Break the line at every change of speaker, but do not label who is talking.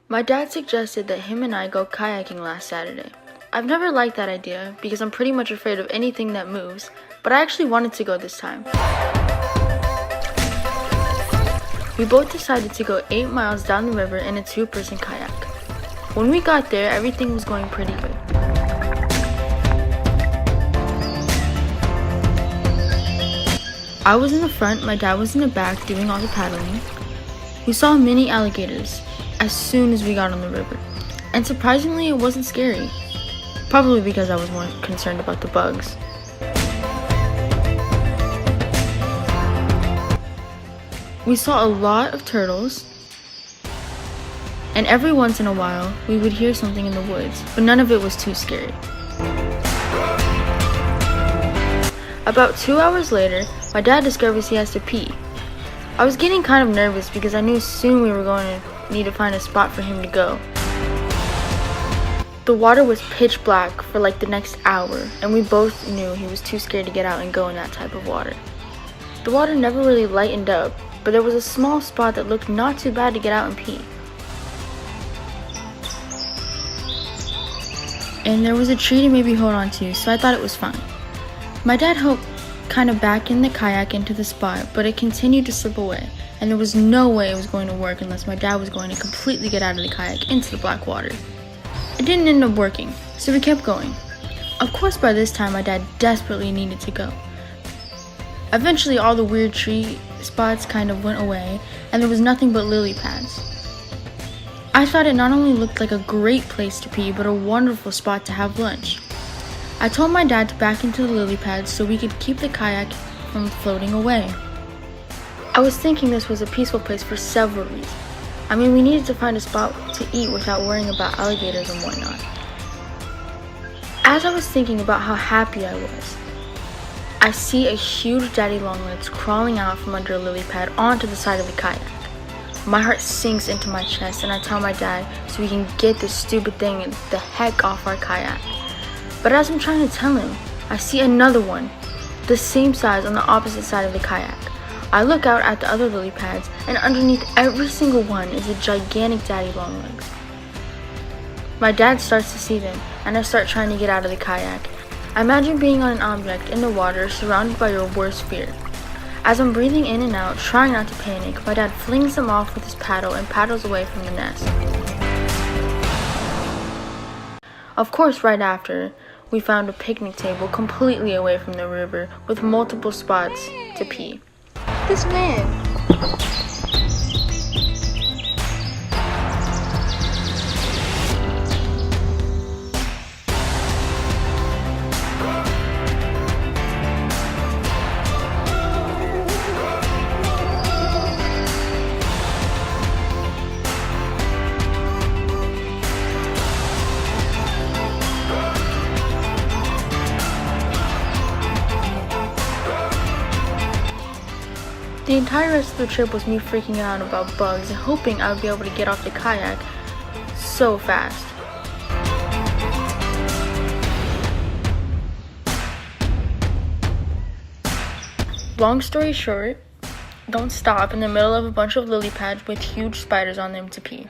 My dad suggested that him and I go kayaking last Saturday. I've never liked that idea because I'm pretty much afraid of anything that moves, but I actually wanted to go this time. We both decided to go 8 miles down the river in a 2-person kayak. When we got there, everything was going pretty good. I was in the front, my dad was in the back doing all the paddling. We saw mini alligators as soon as we got on the river, and surprisingly it wasn't scary. Probably because I was more concerned about the bugs. We saw a lot of turtles, and every once in a while we would hear something in the woods, but none of it was too scary. About 2 hours later, my dad discovers he has to pee. I was getting kind of nervous because I knew soon we were going to need to find a spot for him to go. The water was pitch black for like the next hour, and we both knew he was too scared to get out and go in that type of water. The water never really lightened up, but there was a small spot that looked not too bad to get out and pee. And there was a tree to maybe hold on to, so I thought it was fine. My dad helped kind of back in the kayak into the spot, but it continued to slip away, and there was no way it was going to work unless my dad was going to completely get out of the kayak into the black water. It didn't end up working, so we kept going. Of course, by this time my dad desperately needed to go. Eventually all the weird tree spots kind of went away, and there was nothing but lily pads. I thought it not only looked like a great place to pee, but a wonderful spot to have lunch. I told my dad to back into the lily pads so we could keep the kayak from floating away. I was thinking this was a peaceful place for several reasons. I mean, we needed to find a spot to eat without worrying about alligators and whatnot. As I was thinking about how happy I was, I see a huge daddy longlegs crawling out from under a lily pad onto the side of the kayak. My heart sinks into my chest, and I tell my dad so we can get this stupid thing the heck off our kayak. But as I'm trying to tell him, I see another one, the same size on the opposite side of the kayak. I look out at the other lily pads, and underneath every single one is a gigantic daddy longlegs. My dad starts to see them, and I start trying to get out of the kayak. I imagine being on an object in the water surrounded by your worst fear. As I'm breathing in and out, trying not to panic, my dad flings them off with his paddle and paddles away from the nest. Of course, right after, we found a picnic table completely away from the river with multiple spots to pee. This man! The entire rest of the trip was me freaking out about bugs and hoping I would be able to get off the kayak so fast. Long story short, don't stop in the middle of a bunch of lily pads with huge spiders on them to pee.